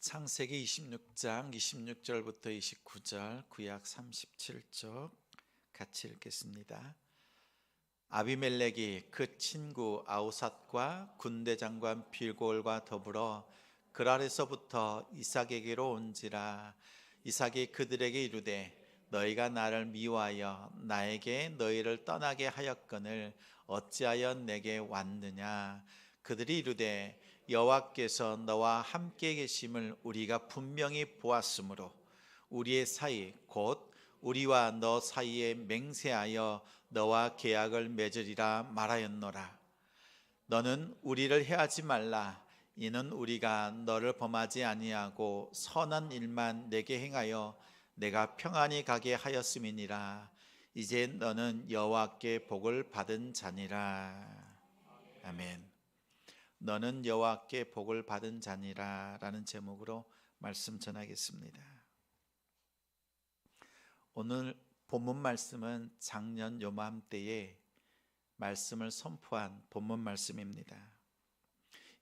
창세기 26장 26절부터 29절, 구약 37쪽 같이 읽겠습니다. 아비멜렉이 그 친구 아우삿과 군대장관 빌골과 더불어 그랄에서부터 이삭에게로 온지라. 이삭이 그들에게 이르되 너희가 나를 미워하여 나에게 너희를 떠나게 하였거늘 어찌하여 내게 왔느냐. 그들이 이르되 여호와께서 너와 함께 계심을 우리가 분명히 보았으므로 우리의 사이 곧 우리와 너 사이에 맹세하여 너와 계약을 맺으리라 말하였노라. 너는 우리를 해하지 말라. 이는 우리가 너를 범하지 아니하고 선한 일만 내게 행하여 내가 평안히 가게 하였음이니라. 이제 너는 여호와께 복을 받은 자니라. 아멘. 너는 여호와께 복을 받은 자니라 라는 제목으로 말씀 전하겠습니다. 오늘 본문 말씀은 작년 요맘때에 말씀을 선포한 본문 말씀입니다.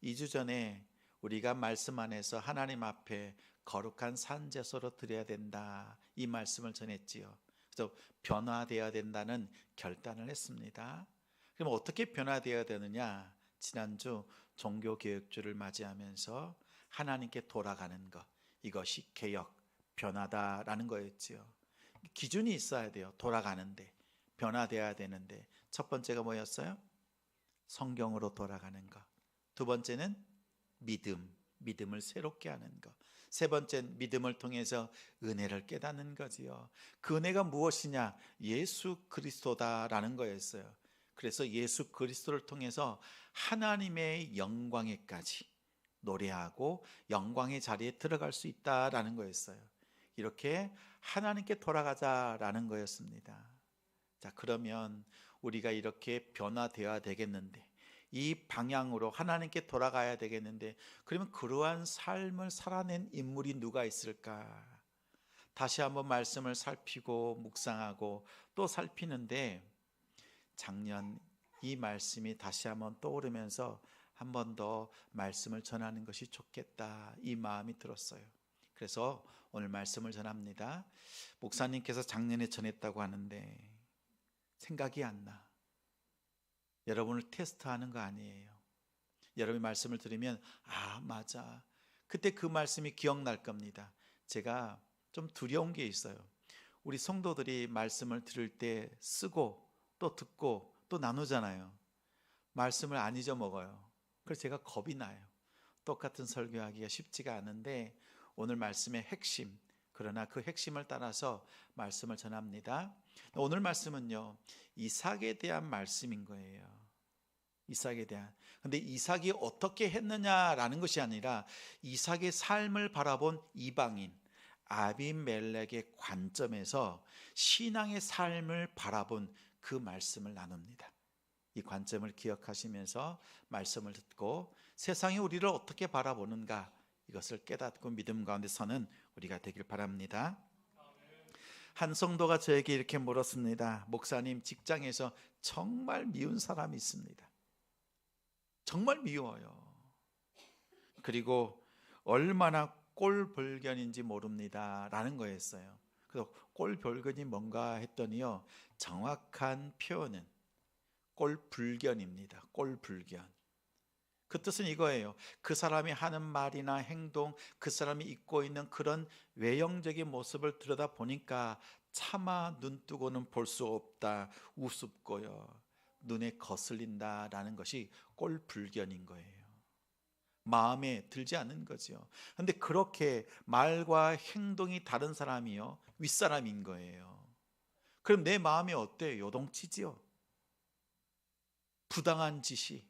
2주 전에 우리가 말씀 안에서 하나님 앞에 거룩한 산제소로 드려야 된다, 이 말씀을 전했지요. 그래서 변화되어야 된다는 결단을 했습니다. 그럼 어떻게 변화되어야 되느냐? 지난주 종교개혁주를 맞이하면서 하나님께 돌아가는 것, 이것이 개혁, 변화다라는 거였지요. 기준이 있어야 돼요. 돌아가는데, 변화되어야 되는데, 첫 번째가 뭐였어요? 성경으로 돌아가는 것. 두 번째는 믿음을 새롭게 하는 것. 세 번째는 믿음을 통해서 은혜를 깨닫는 거지요. 그 은혜가 무엇이냐? 예수 그리스도다라는 거였어요. 그래서 예수 그리스도를 통해서 하나님의 영광에까지 노래하고 영광의 자리에 들어갈 수 있다라는 거였어요. 이렇게 하나님께 돌아가자라는 거였습니다. 자, 그러면 우리가 이렇게 변화되어야 되겠는데, 이 방향으로 하나님께 돌아가야 되겠는데, 그러면 그러한 삶을 살아낸 인물이 누가 있을까? 다시 한번 말씀을 살피고 묵상하고 또 살피는데, 작년 이 말씀이 다시 한번 떠오르면서 한 번 더 말씀을 전하는 것이 좋겠다, 이 마음이 들었어요. 그래서 오늘 말씀을 전합니다. 목사님께서 작년에 전했다고 하는데 생각이 안 나. 여러분을 테스트하는 거 아니에요. 여러분이 말씀을 들으면 맞아, 그때 그 말씀이 기억날 겁니다. 제가 좀 두려운 게 있어요. 우리 성도들이 말씀을 들을 때 쓰고 또 듣고 또 나누잖아요. 말씀을 안 잊어먹어요. 그래서 제가 겁이 나요. 똑같은 설교하기가 쉽지가 않은데 오늘 말씀의 핵심, 그러나 그 핵심을 따라서 말씀을 전합니다. 오늘 말씀은요, 이삭에 대한 말씀인 거예요. 이삭에 대한. 근데 이삭이 어떻게 했느냐라는 것이 아니라 이삭의 삶을 바라본 이방인 아비멜렉의 관점에서 신앙의 삶을 바라본 그 말씀을 나눕니다. 이 관점을 기억하시면서 말씀을 듣고 세상이 우리를 어떻게 바라보는가, 이것을 깨닫고 믿음 가운데 서는 우리가 되길 바랍니다. 한 성도가 저에게 이렇게 물었습니다. 목사님, 직장에서 정말 미운 사람이 있습니다. 정말 미워요. 그리고 얼마나 꼴불견인지 모릅니다 라는 거였어요. 그래서 꼴불견이 뭔가 했더니요, 정확한 표현은 꼴불견입니다. 꼴불견. 그 뜻은 이거예요. 그 사람이 하는 말이나 행동, 그 사람이 입고 있는 그런 외형적인 모습을 들여다보니까 차마 눈 뜨고는 볼 수 없다, 우습고요, 눈에 거슬린다라는 것이 꼴불견인 거예요. 마음에 들지 않는 거죠. 그런데 그렇게 말과 행동이 다른 사람이요, 윗사람인 거예요. 그럼 내 마음이 어때요? 요동치지요. 부당한 짓이,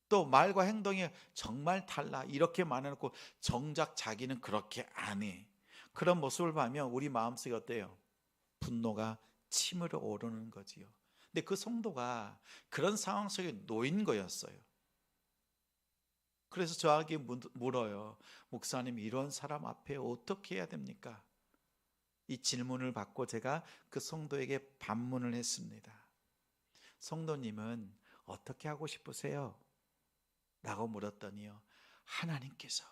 또 말과 행동이 정말 달라, 이렇게 말해놓고 정작 자기는 그렇게 안 해. 그런 모습을 보면 우리 마음속에 어때요? 분노가 치밀어 오르는 거지요. 근데 그 성도가 그런 상황 속에 놓인 거였어요. 그래서 저에게 물어요. 목사님, 이런 사람 앞에 어떻게 해야 됩니까? 이 질문을 받고 제가 그 성도에게 반문을 했습니다. 성도님은 어떻게 하고 싶으세요? 라고 물었더니요, 하나님께서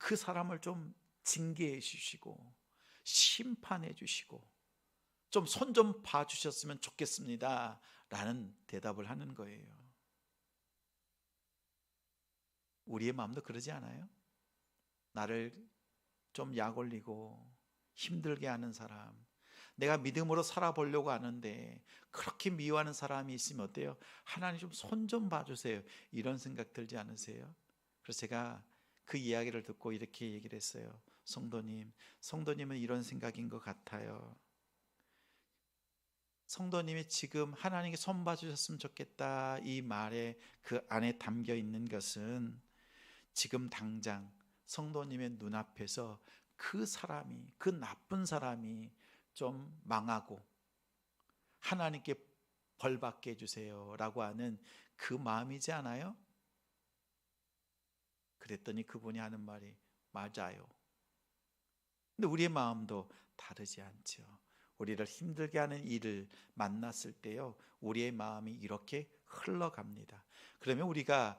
그 사람을 좀 징계해 주시고 심판해 주시고 좀 손 좀 봐주셨으면 좋겠습니다 라는 대답을 하는 거예요. 우리의 마음도 그러지 않아요? 나를 좀 약 올리고 힘들게 하는 사람, 내가 믿음으로 살아보려고 하는데 그렇게 미워하는 사람이 있으면 어때요? 하나님 좀 손 좀 봐주세요, 이런 생각 들지 않으세요? 그래서 제가 그 이야기를 듣고 이렇게 얘기를 했어요. 성도님은 이런 생각인 것 같아요. 성도님이 지금 하나님께 손 봐주셨으면 좋겠다 이 말에 그 안에 담겨 있는 것은 지금 당장 성도님의 눈앞에서 그 사람이, 그 나쁜 사람이 좀 망하고 하나님께 벌 받게 해주세요 라고 하는 그 마음이지 않아요? 그랬더니 그분이 하는 말이 맞아요. 근데 우리의 마음도 다르지 않죠. 우리를 힘들게 하는 일을 만났을 때요, 우리의 마음이 이렇게 흘러갑니다. 그러면 우리가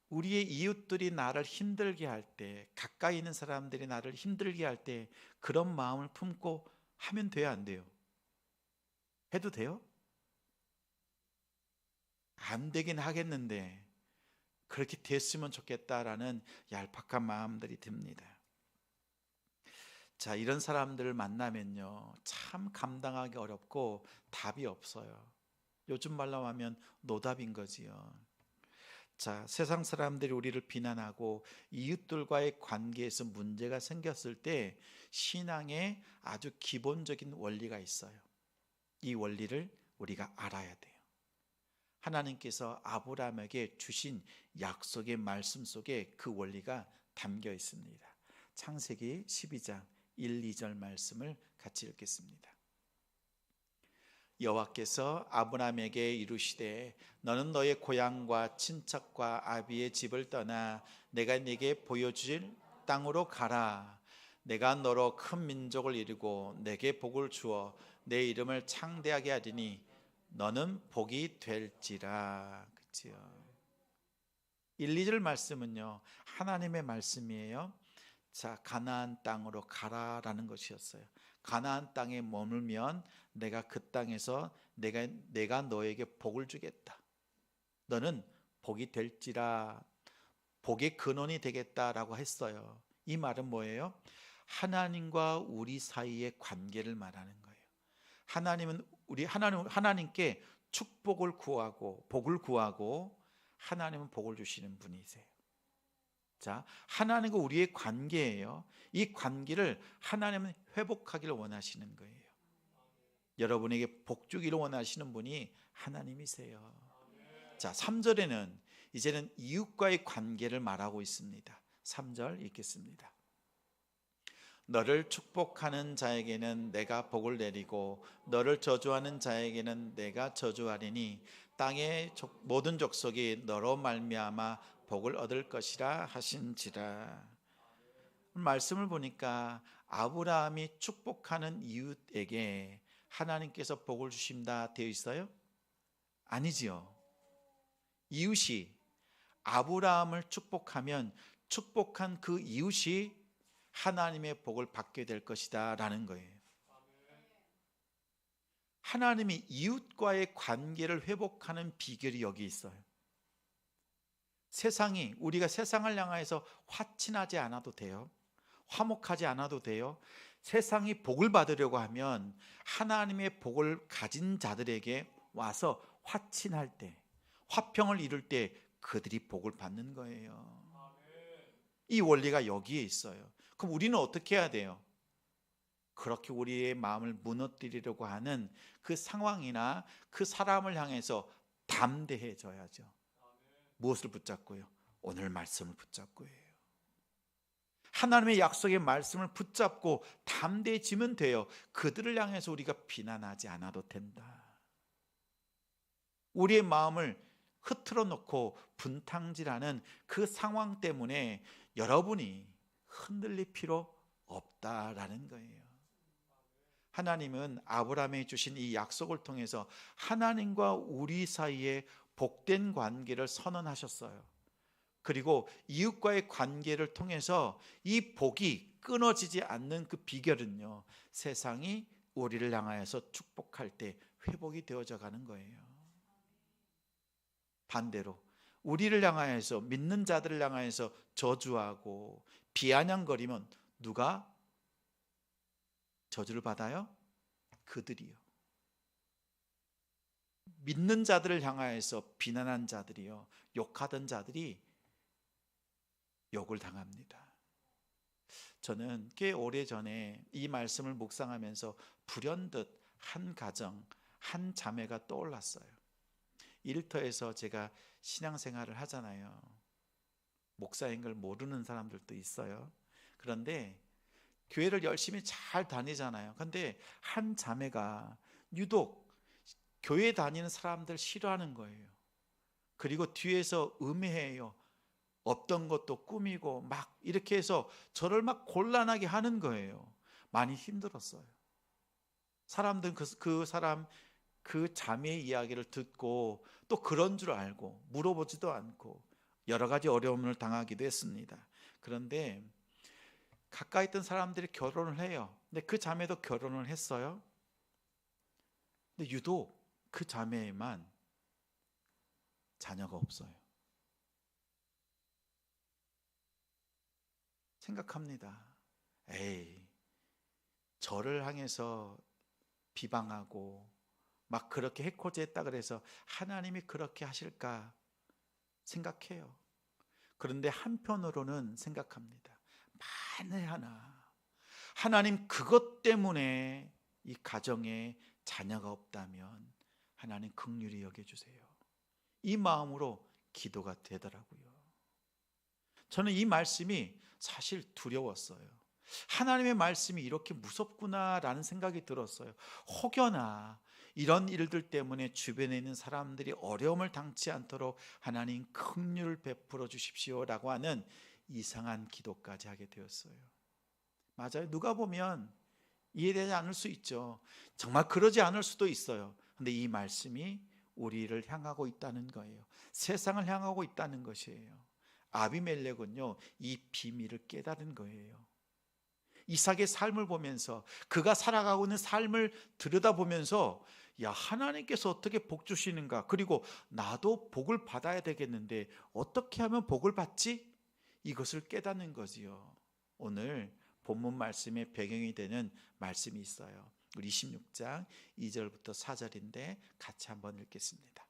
우리의 이웃들이 나를 힘들게 할 때, 가까이 있는 사람들이 나를 힘들게 할 때 그런 마음을 품고 하면 돼요, 안 돼요? 해도 돼요? 안 되긴 하겠는데 그렇게 됐으면 좋겠다라는 얄팍한 마음들이 듭니다. 자, 이런 사람들을 만나면요, 참 감당하기 어렵고 답이 없어요. 요즘 말로 하면 노답인 거지요. 자, 세상 사람들이 우리를 비난하고 이웃들과의 관계에서 문제가 생겼을 때 신앙에 아주 기본적인 원리가 있어요. 이 원리를 우리가 알아야 돼요. 하나님께서 아브라함에게 주신 약속의 말씀 속에 그 원리가 담겨 있습니다. 창세기 12장 1, 2절 말씀을 같이 읽겠습니다. 여호와께서 아브라함에게 이르시되 너는 너의 고향과 친척과 아비의 집을 떠나 내가 네게 보여줄 땅으로 가라. 내가 너로 큰 민족을 이루고 내게 복을 주어 내 이름을 창대하게 하리니 너는 복이 될지라. 그렇지요. 1, 2절 말씀은요, 하나님의 말씀이에요. 자, 가나안 땅으로 가라라는 것이었어요. 가나안 땅에 머물면 내가 그 땅에서 내가 너에게 복을 주겠다. 너는 복이 될지라, 복의 근원이 되겠다라고 했어요. 이 말은 뭐예요? 하나님과 우리 사이의 관계를 말하는 거예요. 하나님께 축복을 구하고 복을 구하고 하나님은 복을 주시는 분이세요. 자, 하나님과 우리의 관계예요. 이 관계를 하나님은 회복하기를 원하시는 거예요. 여러분에게 복 주기를 원하시는 분이 하나님이세요. 자, 3절에는 이제는 이웃과의 관계를 말하고 있습니다. 3절 읽겠습니다. 너를 축복하는 자에게는 내가 복을 내리고 너를 저주하는 자에게는 내가 저주하리니 땅의 모든 족속이 너로 말미암아 복을 얻을 것이라 하신지라. 말씀을 보니까 아브라함이 축복하는 이웃에게 하나님께서 복을 주신다 되어 있어요? 아니지요. 이웃이 아브라함을 축복하면 축복한 그 이웃이 하나님의 복을 받게 될 것이다 라는 거예요. 하나님이 이웃과의 관계를 회복하는 비결이 여기 있어요. 우리가 세상을 향해서 화친하지 않아도 돼요. 화목하지 않아도 돼요. 세상이 복을 받으려고 하면 하나님의 복을 가진 자들에게 와서 화친할 때, 화평을 이룰 때 그들이 복을 받는 거예요. 이 원리가 여기에 있어요. 그럼 우리는 어떻게 해야 돼요? 그렇게 우리의 마음을 무너뜨리려고 하는 그 상황이나 그 사람을 향해서 담대해져야죠. 무엇을 붙잡고요? 오늘 말씀을 붙잡고요. 하나님의 약속의 말씀을 붙잡고 담대해지면 돼요. 그들을 향해서 우리가 비난하지 않아도 된다. 우리의 마음을 흐트러 놓고 분탕질하는 그 상황 때문에 여러분이 흔들릴 필요 없다라는 거예요. 하나님은 아브라함에 주신 이 약속을 통해서 하나님과 우리 사이에 복된 관계를 선언하셨어요. 그리고 이웃과의 관계를 통해서 이 복이 끊어지지 않는 그 비결은요, 세상이 우리를 향하여서 축복할 때 회복이 되어져 가는 거예요. 반대로 우리를 향하여서, 믿는 자들을 향하여서 저주하고 비아냥거리면 누가 저주를 받아요? 그들이요. 믿는 자들을 향하여서 비난한 자들이요, 욕하던 자들이 욕을 당합니다. 저는 꽤 오래전에 이 말씀을 묵상하면서 불현듯 한 가정, 한 자매가 떠올랐어요. 일터에서 제가 신앙생활을 하잖아요. 목사인 걸 모르는 사람들도 있어요. 그런데 교회를 열심히 잘 다니잖아요. 근데 한 자매가 유독 교회 다니는 사람들 싫어하는 거예요. 그리고 뒤에서 음해해요. 없던 것도 꾸미고 막 이렇게 해서 저를 막 곤란하게 하는 거예요. 많이 힘들었어요. 사람들은 그 자매의 이야기를 듣고 또 그런 줄 알고 물어보지도 않고 여러 가지 어려움을 당하기도 했습니다. 그런데 가까이 있던 사람들이 결혼을 해요. 근데 그 자매도 결혼을 했어요. 근데 유독 그 자매만 자녀가 없어요. 생각합니다. 에이, 저를 향해서 비방하고 막 그렇게 해코지했다 그래서 하나님이 그렇게 하실까 생각해요. 그런데 한편으로는 생각합니다. 만에 하나 하나님 그것 때문에 이 가정에 자녀가 없다면 하나님 긍휼히 여겨주세요. 이 마음으로 기도가 되더라고요. 저는 이 말씀이 사실 두려웠어요. 하나님의 말씀이 이렇게 무섭구나라는 생각이 들었어요. 혹여나 이런 일들 때문에 주변에 있는 사람들이 어려움을 당치 않도록 하나님 긍휼을 베풀어 주십시오라고 하는 이상한 기도까지 하게 되었어요. 맞아요. 누가 보면 이해되지 않을 수 있죠. 정말 그러지 않을 수도 있어요. 근데 이 말씀이 우리를 향하고 있다는 거예요. 세상을 향하고 있다는 것이에요. 아비멜렉은요, 이 비밀을 깨달은 거예요. 이삭의 삶을 보면서, 그가 살아가고 있는 삶을 들여다보면서, 야, 하나님께서 어떻게 복 주시는가? 그리고 나도 복을 받아야 되겠는데 어떻게 하면 복을 받지? 이것을 깨닫는 거지요. 오늘 본문 말씀의 배경이 되는 말씀이 있어요. 우리 26장 2절부터 4절인데 같이 한번 읽겠습니다.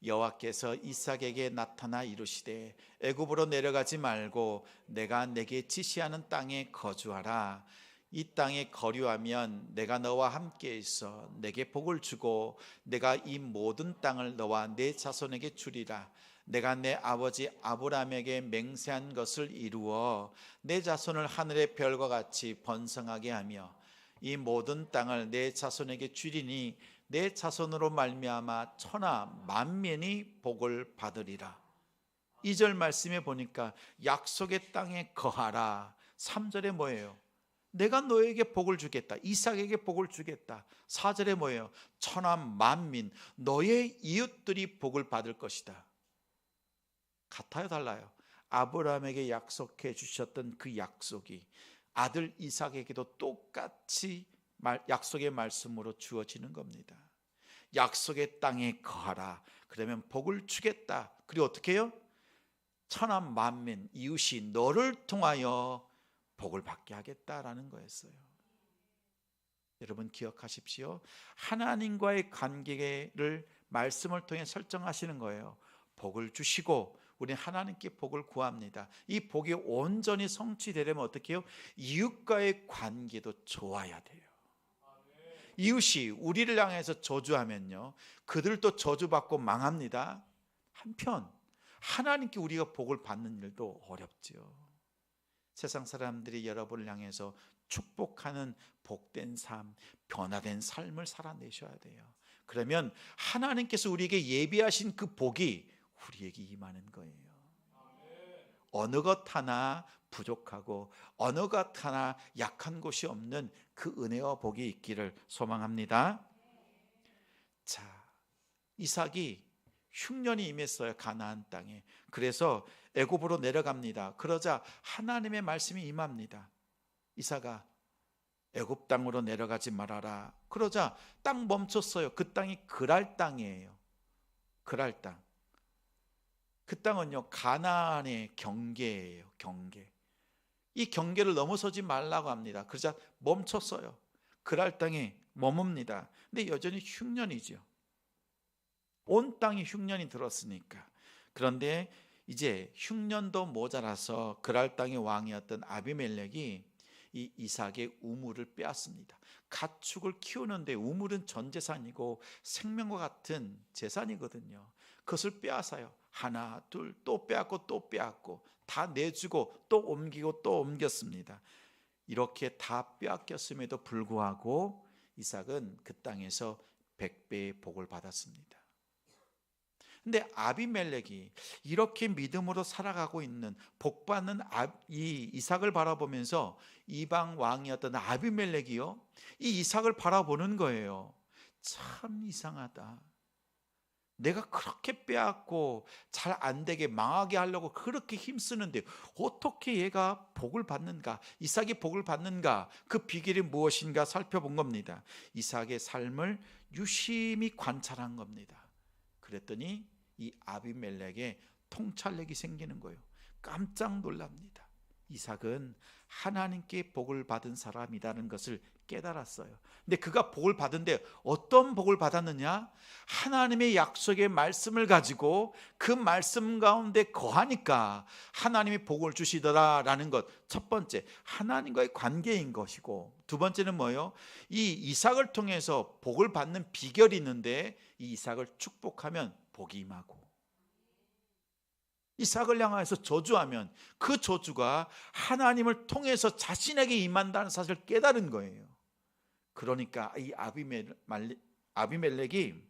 여호와께서 이삭에게 나타나 이르시되 애굽으로 내려가지 말고 내가 내게 지시하는 땅에 거주하라. 이 땅에 거류하면 내가 너와 함께 있어 내게 복을 주고 내가 이 모든 땅을 너와 내 자손에게 주리라. 내가 내 아버지 아브라함에게 맹세한 것을 이루어 내 자손을 하늘의 별과 같이 번성하게 하며 이 모든 땅을 내 자손에게 주리니 내 자손으로 말미암아 천하 만민이 복을 받으리라. 2절 말씀에 보니까 약속의 땅에 거하라. 3절에 뭐예요? 내가 너에게 복을 주겠다. 이삭에게 복을 주겠다. 4절에 뭐예요? 천하 만민, 너의 이웃들이 복을 받을 것이다. 같아요, 달라요? 아브라함에게 약속해 주셨던 그 약속이 아들 이삭에게도 똑같이 약속의 말씀으로 주어지는 겁니다. 약속의 땅에 거하라. 그러면 복을 주겠다. 그리고 어떻게 해요? 천하 만민, 이웃이 너를 통하여 복을 받게 하겠다라는 거였어요. 여러분 기억하십시오. 하나님과의 관계를 말씀을 통해 설정하시는 거예요. 복을 주시고 우리는 하나님께 복을 구합니다. 이 복이 온전히 성취되려면 어떻게 해요? 이웃과의 관계도 좋아야 돼요. 이웃이 우리를 향해서 저주하면요, 그들도 저주받고 망합니다. 한편 하나님께 우리가 복을 받는 일도 어렵죠. 세상 사람들이 여러분을 향해서 축복하는 복된 삶, 변화된 삶을 살아내셔야 돼요. 그러면 하나님께서 우리에게 예비하신 그 복이 우리에게 임하는 거예요. 어느 것 하나 부족하고 어느 것 하나 약한 곳이 없는 그 은혜와 복이 있기를 소망합니다. 자, 이삭이 흉년이 임했어요. 가나안 땅에. 그래서 애굽으로 내려갑니다. 그러자 하나님의 말씀이 임합니다. 이사가 애굽 땅으로 내려가지 말아라. 그러자 땅 멈췄어요. 그 땅이 그랄 땅이에요. 그랄 땅. 그 땅은요, 가나안의 경계예요. 경계. 이 경계를 넘어서지 말라고 합니다. 그러자 멈췄어요. 그랄 땅에 머뭅니다. 근데 여전히 흉년이죠. 온 땅이 흉년이 들었으니까. 그런데 이제 흉년도 모자라서 그랄 땅의 왕이었던 아비멜렉이 이 이삭의 우물을 빼앗습니다. 가축을 키우는데 우물은 전 재산이고 생명과 같은 재산이거든요. 그것을 빼앗아요. 하나, 둘, 또 빼앗고 또 빼앗고 다 내주고 또 옮기고 또 옮겼습니다. 이렇게 다 빼앗겼음에도 불구하고 이삭은 그 땅에서 100배의 복을 받았습니다. 근데 아비멜렉이 이렇게 믿음으로 살아가고 있는 복받는 이 이삭을 바라보면서 이방 왕이었던 아비멜렉이요, 이 이삭을 바라보는 거예요. 참 이상하다. 내가 그렇게 빼앗고 잘 안 되게 망하게 하려고 그렇게 힘쓰는데 어떻게 얘가 복을 받는가? 이삭이 복을 받는가? 그 비결이 무엇인가 살펴본 겁니다. 이삭의 삶을 유심히 관찰한 겁니다. 그랬더니 이 아비멜렉의 통찰력이 생기는 거예요. 깜짝 놀랍니다. 이삭은 하나님께 복을 받은 사람이라는 것을 깨달았어요. 근데 그가 복을 받은데 어떤 복을 받았느냐? 하나님의 약속의 말씀을 가지고 그 말씀 가운데 거하니까 하나님이 복을 주시더라라는 것. 첫 번째, 하나님과의 관계인 것이고, 두 번째는 뭐예요? 이 이삭을 통해서 복을 받는 비결이 있는데 이 이삭을 축복하면 복이 임하고, 이삭을 향해서 저주하면 그 저주가 하나님을 통해서 자신에게 임한다는 사실을 깨달은 거예요. 그러니까 이 아비멜렉이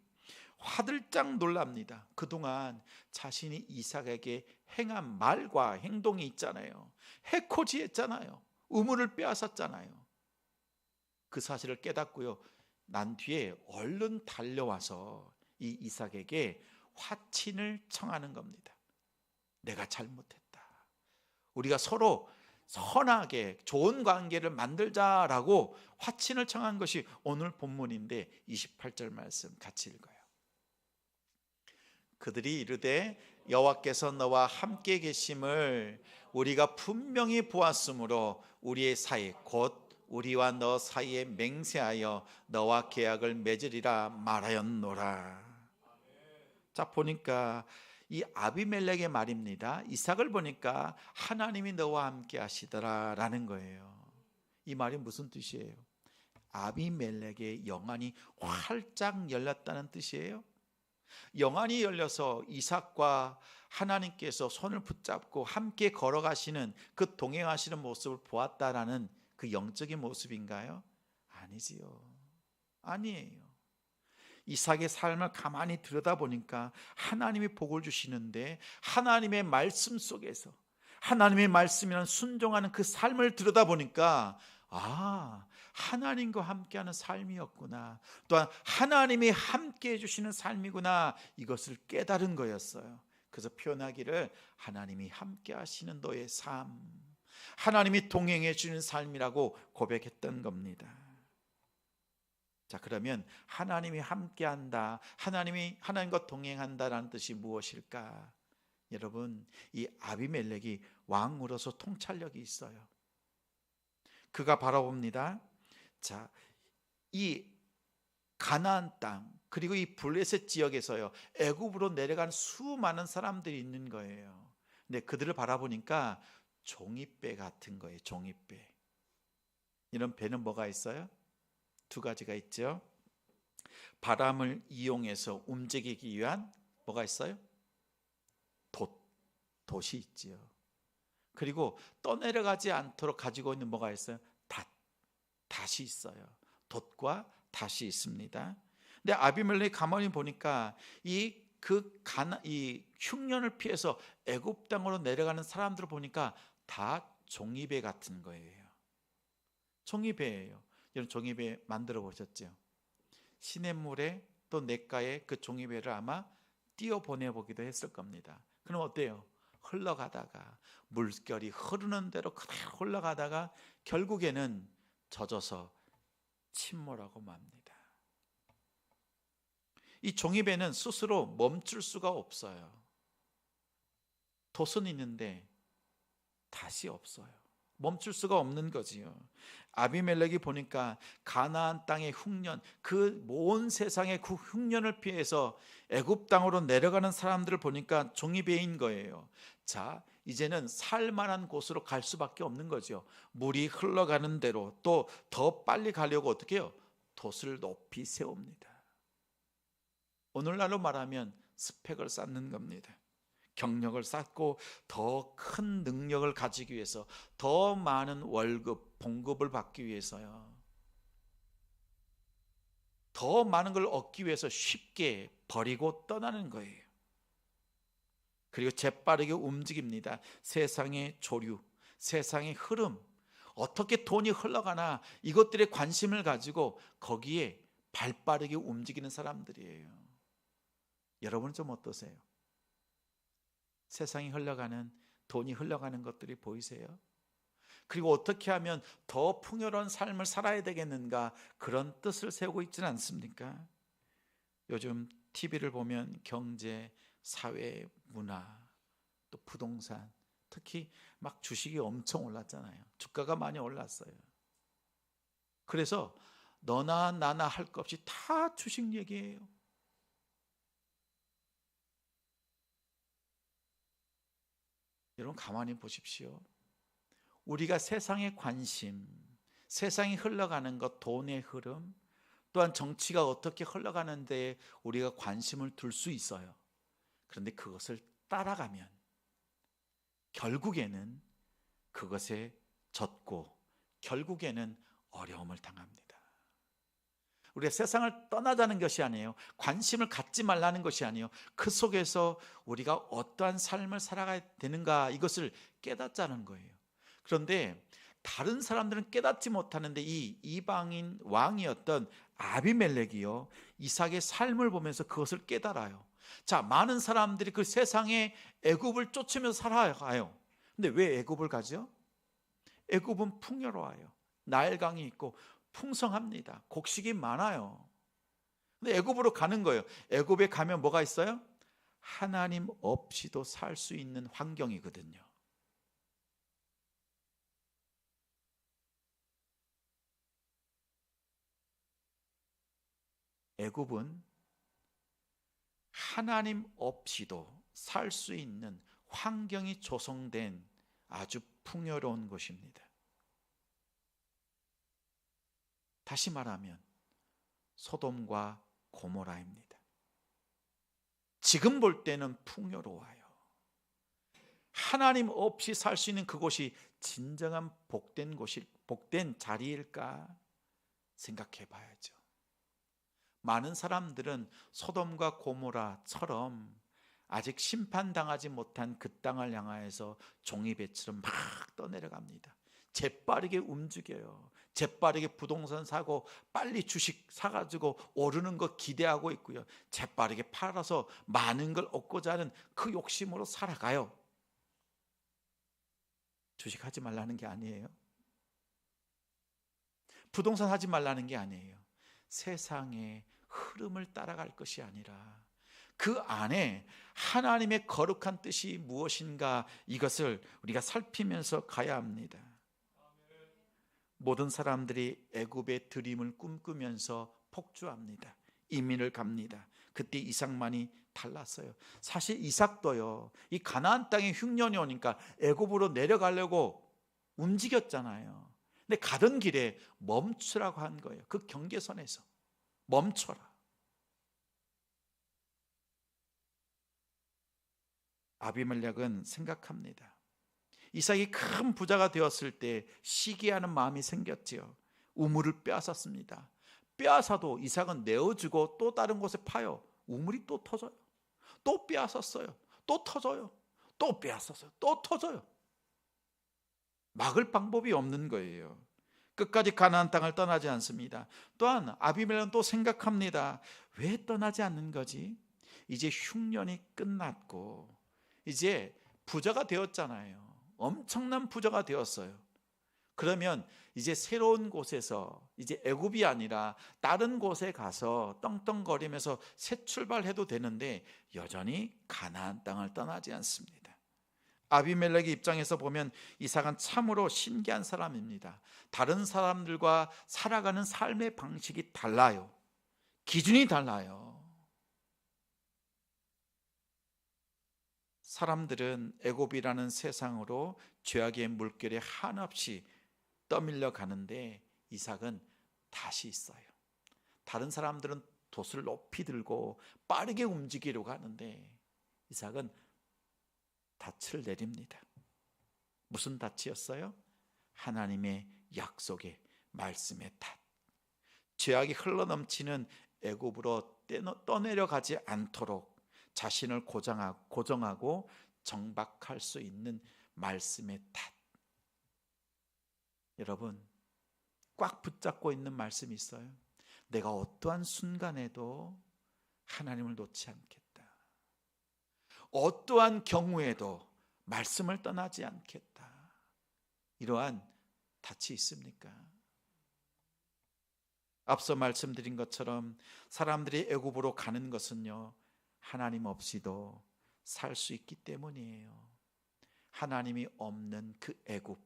화들짝 놀랍니다. 그동안 자신이 이삭에게 행한 말과 행동이 있잖아요. 해코지했잖아요. 우물을 빼앗았잖아요. 그 사실을 깨닫고요, 난 뒤에 얼른 달려와서 이 이삭에게 화친을 청하는 겁니다. 내가 잘못했다. 우리가 서로 선하게 좋은 관계를 만들자라고 화친을 청한 것이 오늘 본문인데 28절 말씀 같이 읽어요. 그들이 이르되 여호와께서 너와 함께 계심을 우리가 분명히 보았으므로 우리의 사이 곧 우리와 너 사이에 맹세하여 너와 계약을 맺으리라 말하였노라. 자, 보니까 이 아비멜렉의 말입니다. 이삭을 보니까 하나님이 너와 함께 하시더라라는 거예요. 이 말이 무슨 뜻이에요? 아비멜렉의 영안이 활짝 열렸다는 뜻이에요. 영안이 열려서 이삭과 하나님께서 손을 붙잡고 함께 걸어가시는 그 동행하시는 모습을 보았다라는 그 영적인 모습인가요? 아니지요. 아니에요. 이삭의 삶을 가만히 들여다보니까 하나님이 복을 주시는데 하나님의 말씀 속에서 하나님의 말씀이란 순종하는 그 삶을 들여다보니까 하나님과 함께하는 삶이었구나, 또한 하나님이 함께해 주시는 삶이구나, 이것을 깨달은 거였어요. 그래서 표현하기를 하나님이 함께하시는 너의 삶, 하나님이 동행해 주는 삶이라고 고백했던 겁니다. 자, 그러면 하나님이 함께한다, 하나님과 동행한다라는 뜻이 무엇일까? 여러분, 이 아비멜렉이 왕으로서 통찰력이 있어요. 그가 바라봅니다. 자, 이 가나안 땅 그리고 이 블레셋 지역에서요, 애굽으로 내려간 수많은 사람들이 있는 거예요. 근데 그들을 바라보니까 종이배 같은 거예요. 종이배. 이런 배는 뭐가 있어요? 두 가지가 있죠. 바람을 이용해서 움직이기 위한 뭐가 있어요? 돛이 있지요. 그리고 떠내려가지 않도록 가지고 있는 뭐가 있어요? 닷이 있어요. 돛과 닷이 있습니다. 근데 아비멜렉이 가만히 보니까 이 흉년을 피해서 애굽 땅으로 내려가는 사람들을 보니까 다 종이배 같은 거예요. 종이배예요. 여러분, 종이배 만들어 보셨죠? 시냇물에 또 냇가에 그 종이배를 아마 띄어보내보기도 했을 겁니다. 그럼 어때요? 흘러가다가 물결이 흐르는 대로 그대로 흘러가다가 결국에는 젖어서 침몰하고 맙니다. 이 종이배는 스스로 멈출 수가 없어요. 돛은 있는데 다시 없어요. 멈출 수가 없는 거지요. 아비멜렉이 보니까 가나안 땅의 흉년, 그 온 세상의 그 흉년을 피해서 애굽 땅으로 내려가는 사람들을 보니까 종이배인 거예요. 자, 이제는 살만한 곳으로 갈 수밖에 없는 거죠. 물이 흘러가는 대로 또 더 빨리 가려고 어떻게 해요? 돛을 높이 세웁니다. 오늘날로 말하면 스펙을 쌓는 겁니다. 경력을 쌓고 더 큰 능력을 가지기 위해서, 더 많은 월급, 봉급을 받기 위해서요. 더 많은 걸 얻기 위해서 쉽게 버리고 떠나는 거예요. 그리고 재빠르게 움직입니다. 세상의 조류, 세상의 흐름, 어떻게 돈이 흘러가나 이것들에 관심을 가지고 거기에 발빠르게 움직이는 사람들이에요. 여러분은 좀 어떠세요? 세상이 흘러가는, 돈이 흘러가는 것들이 보이세요? 그리고 어떻게 하면 더 풍요로운 삶을 살아야 되겠는가, 그런 뜻을 세우고 있지는 않습니까? 요즘 TV를 보면 경제, 사회, 문화, 또 부동산, 특히 막 주식이 엄청 올랐잖아요. 주가가 많이 올랐어요. 그래서 너나 나나 할 것 없이 다 주식 얘기예요. 여러분 가만히 보십시오. 우리가 세상의 관심, 세상이 흘러가는 것, 돈의 흐름, 또한 정치가 어떻게 흘러가는데 우리가 관심을 둘 수 있어요. 그런데 그것을 따라가면 결국에는 그것에 젖고 결국에는 어려움을 당합니다. 우리가 세상을 떠나자는 것이 아니에요. 관심을 갖지 말라는 것이 아니에요. 그 속에서 우리가 어떠한 삶을 살아가야 되는가, 이것을 깨닫자는 거예요. 그런데 다른 사람들은 깨닫지 못하는데 이 이방인 왕이었던 아비멜렉이요, 이삭의 삶을 보면서 그것을 깨달아요. 자, 많은 사람들이 그 세상에 애굽을 쫓으면서 살아가요. 근데 왜 애굽을 가죠? 애굽은 풍요로워요. 나일강이 있고 풍성합니다. 곡식이 많아요. 근데 애굽으로 가는 거예요. 애굽에 가면 뭐가 있어요? 하나님 없이도 살 수 있는 환경이거든요. 애굽은 하나님 없이도 살 수 있는 환경이 조성된 아주 풍요로운 곳입니다. 다시 말하면 소돔과 고모라입니다. 지금 볼 때는 풍요로워요. 하나님 없이 살 수 있는 그곳이 진정한 복된 자리일까 생각해 봐야죠. 많은 사람들은 소돔과 고모라처럼 아직 심판당하지 못한 그 땅을 향하여서 종이배처럼 막 떠내려갑니다. 재빠르게 움직여요. 재빠르게 부동산 사고 빨리 주식 사가지고 오르는 거 기대하고 있고요. 재빠르게 팔아서 많은 걸 얻고자 하는 그 욕심으로 살아가요. 주식하지 말라는 게 아니에요. 부동산 하지 말라는 게 아니에요. 세상의 흐름을 따라갈 것이 아니라 그 안에 하나님의 거룩한 뜻이 무엇인가, 이것을 우리가 살피면서 가야 합니다. 모든 사람들이 애굽의 드림을 꿈꾸면서 폭주합니다. 이민을 갑니다. 그때 이삭만이 달랐어요. 사실 이삭도요, 이 가나안 땅에 흉년이 오니까 애굽으로 내려가려고 움직였잖아요. 근데 가던 길에 멈추라고 한 거예요. 그 경계선에서 멈춰라. 아비멜렉은 생각합니다. 이삭이 큰 부자가 되었을 때 시기하는 마음이 생겼지요. 우물을 빼앗았습니다. 빼앗아도 이삭은 내어주고 또 다른 곳에 파요. 우물이 또 터져요. 또 빼앗았어요. 또 터져요. 또 빼앗았어요. 또 터져요. 막을 방법이 없는 거예요. 끝까지 가나안 땅을 떠나지 않습니다. 또한 아비멜렉은 또 생각합니다. 왜 떠나지 않는 거지? 이제 흉년이 끝났고 이제 부자가 되었잖아요. 엄청난 부자가 되었어요. 그러면 이제 새로운 곳에서 이제 애굽이 아니라 다른 곳에 가서 떵떵거리면서 새 출발해도 되는데 여전히 가나안 땅을 떠나지 않습니다. 아비멜렉의 입장에서 보면 이삭은 참으로 신기한 사람입니다. 다른 사람들과 살아가는 삶의 방식이 달라요. 기준이 달라요. 사람들은 애굽이라는 세상으로 죄악의 물결에 한없이 떠밀려 가는데 이삭은 다시 있어요. 다른 사람들은 돛을 높이 들고 빠르게 움직이려고 하는데 이삭은 닻을 내립니다. 무슨 닻이었어요? 하나님의 약속의 말씀의 닻. 죄악이 흘러넘치는 애굽으로 떠내려가지 않도록 자신을 고정하고 정박할 수 있는 말씀의 탓. 여러분, 꽉 붙잡고 있는 말씀이 있어요. 내가 어떠한 순간에도 하나님을 놓지 않겠다. 어떠한 경우에도 말씀을 떠나지 않겠다. 이러한 닻이 있습니까? 앞서 말씀드린 것처럼 사람들이 애굽으로 가는 것은요, 하나님 없이도 살 수 있기 때문이에요. 하나님이 없는 그 애굽,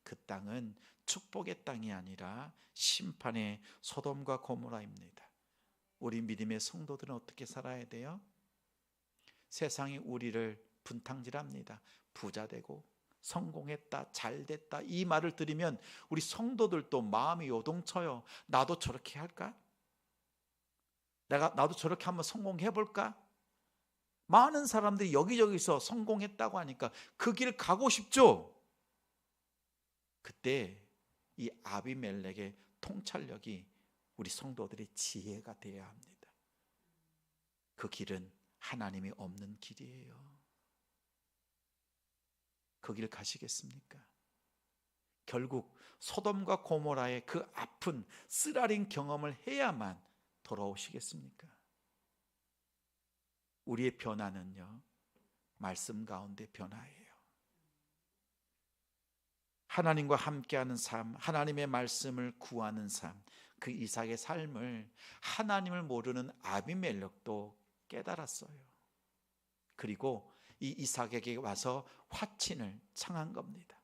그 땅은 축복의 땅이 아니라 심판의 소돔과 고모라입니다. 우리 믿음의 성도들은 어떻게 살아야 돼요? 세상이 우리를 분탕질합니다. 부자 되고 성공했다, 잘됐다, 이 말을 들으면 우리 성도들도 마음이 요동쳐요. 나도 저렇게 할까? 나도 저렇게 한번 성공해 볼까? 많은 사람들이 여기저기서 성공했다고 하니까 그 길 가고 싶죠. 그때 이 아비멜렉의 통찰력이 우리 성도들의 지혜가 되어야 합니다. 그 길은 하나님이 없는 길이에요. 그 길 가시겠습니까? 결국 소돔과 고모라의 그 아픈 쓰라린 경험을 해야만 돌아오시겠습니까? 우리의 변화는요, 말씀 가운데 변화예요. 하나님과 함께하는 삶, 하나님의 말씀을 구하는 삶, 그 이삭의 삶을 하나님을 모르는 아비멜렉도 깨달았어요. 그리고 이 이삭에게 와서 화친을 청한 겁니다.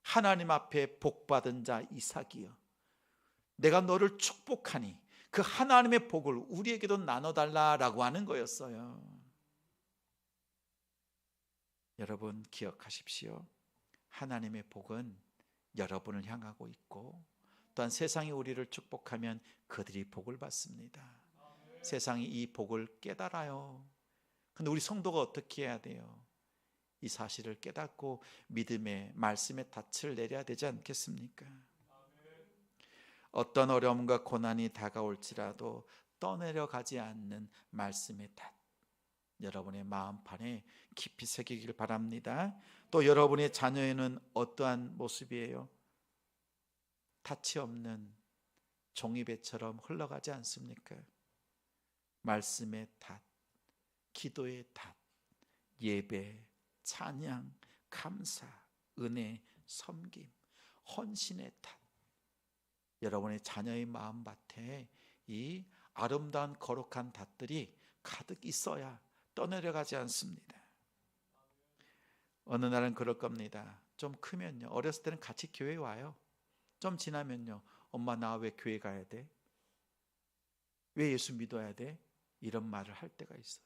하나님 앞에 복받은 자 이삭이여, 내가 너를 축복하니 그 하나님의 복을 우리에게도 나눠달라라고 하는 거였어요. 여러분 기억하십시오. 하나님의 복은 여러분을 향하고 있고 또한 세상이 우리를 축복하면 그들이 복을 받습니다. 세상이 이 복을 깨달아요. 근데 우리 성도가 어떻게 해야 돼요? 이 사실을 깨닫고 믿음의 말씀의 닻을 내려야 되지 않겠습니까? 어떤 어려움과 고난이 다가올지라도 떠내려가지 않는 말씀의 탓, 여러분의 마음판에 깊이 새기길 바랍니다. 또 여러분의 자녀에는 어떠한 모습이에요? 탓이 없는 종이배처럼 흘러가지 않습니까? 말씀의 탓, 기도의 탓, 예배, 찬양, 감사, 은혜, 섬김, 헌신의 탓, 여러분의 자녀의 마음밭에 이 아름다운 거룩한 탓들이 가득 있어야 떠내려가지 않습니다. 어느 날은 그럴 겁니다. 좀 크면요, 어렸을 때는 같이 교회 와요. 좀 지나면요, 엄마 나 왜 교회 가야 돼? 왜 예수 믿어야 돼? 이런 말을 할 때가 있어요.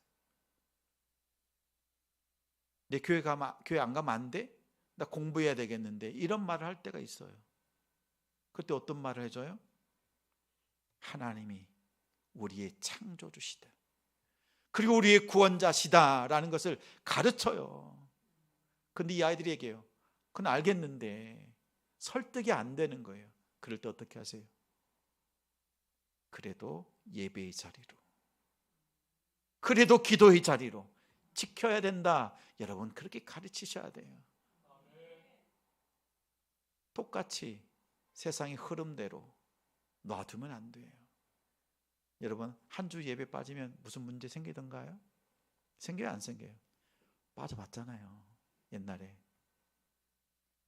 내 교회 안 가면 안 돼? 나 공부해야 되겠는데, 이런 말을 할 때가 있어요. 그때 어떤 말을 해줘요? 하나님이 우리의 창조주시다, 그리고 우리의 구원자시다라는 것을 가르쳐요. 근데 이 아이들이 얘기해요. 그건 알겠는데 설득이 안 되는 거예요. 그럴 때 어떻게 하세요? 그래도 예배의 자리로, 그래도 기도의 자리로 지켜야 된다. 여러분 그렇게 가르치셔야 돼요. 똑같이 세상의 흐름대로 놔두면 안 돼요. 여러분, 한 주 예배 빠지면 무슨 문제 생기던가요? 생겨요, 안 생겨요? 빠져봤잖아요. 옛날에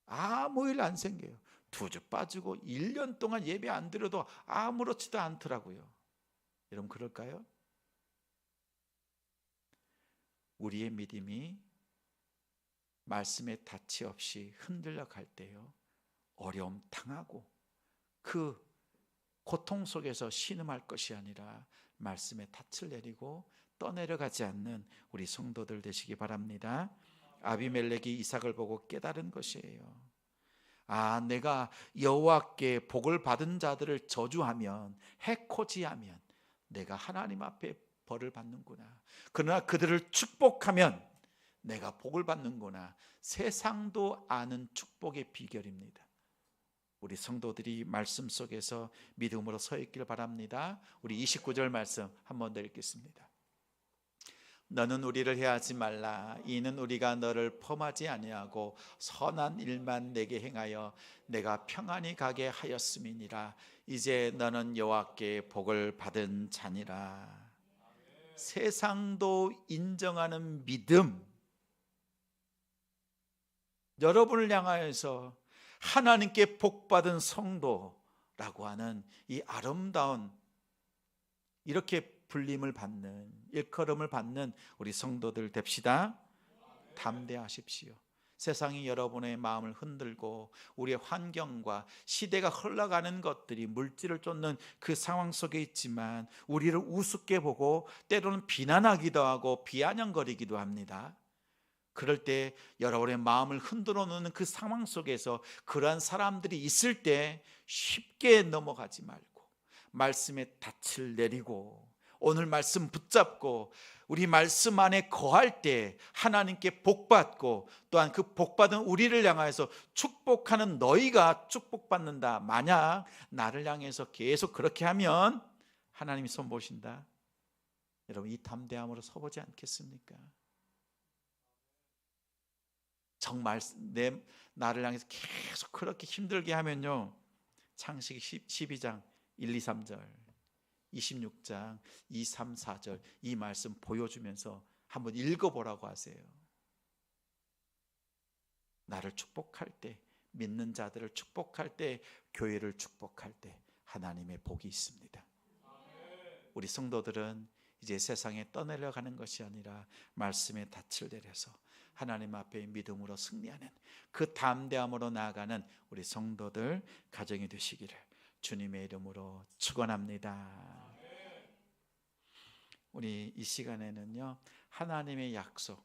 아무 일 안 생겨요. 2주 빠지고 1년 동안 예배 안 드려도 아무렇지도 않더라고요. 여러분, 그럴까요? 우리의 믿음이 말씀에 닿치 없이 흔들려 갈 때요, 어려움 당하고 그 고통 속에서 신음할 것이 아니라 말씀에 닻을 내리고 떠내려가지 않는 우리 성도들 되시기 바랍니다. 아비멜렉이 이삭을 보고 깨달은 것이에요. 아, 내가 여호와께 복을 받은 자들을 저주하면, 해코지하면 내가 하나님 앞에 벌을 받는구나. 그러나 그들을 축복하면 내가 복을 받는구나. 세상도 아는 축복의 비결입니다. 우리 성도들이 말씀 속에서 믿음으로 서 있길 바랍니다. 우리 29절 말씀 한 번 더 읽겠습니다. 너는 우리를 해하지 말라. 이는 우리가 너를 펌하지 아니하고 선한 일만 내게 행하여 내가 평안히 가게 하였음이니라. 이제 너는 여호와께 복을 받은 자니라. 세상도 인정하는 믿음, 여러분을 향하여서 하나님께 복받은 성도라고 하는 이 아름다운, 이렇게 불림을 받는, 일컬음을 받는 우리 성도들 됩시다. 담대하십시오. 세상이 여러분의 마음을 흔들고 우리의 환경과 시대가 흘러가는 것들이 물질을 쫓는 그 상황 속에 있지만 우리를 우습게 보고 때로는 비난하기도 하고 비아냥거리기도 합니다. 그럴 때 여러분의 마음을 흔들어 놓는 그 상황 속에서 그러한 사람들이 있을 때 쉽게 넘어가지 말고 말씀에 닻을 내리고 오늘 말씀 붙잡고 우리 말씀 안에 거할 때 하나님께 복받고 또한 그 복받은 우리를 향해서 축복하는 너희가 축복받는다. 만약 나를 향해서 계속 그렇게 하면 하나님이 손보신다. 여러분, 이 담대함으로 서보지 않겠습니까? 정말 나를 향해서 계속 그렇게 힘들게 하면요, 창세기 12장 1, 2, 3절 26장 2, 3, 4절 이 말씀 보여주면서 한번 읽어보라고 하세요. 나를 축복할 때, 믿는 자들을 축복할 때, 교회를 축복할 때 하나님의 복이 있습니다. 우리 성도들은 이제 세상에 떠내려가는 것이 아니라 말씀에 닻을 내려서 하나님 앞에 믿음으로 승리하는 그 담대함으로 나아가는 우리 성도들 가정이 되시기를 주님의 이름으로 축원합니다. 우리 이 시간에는요, 하나님의 약속,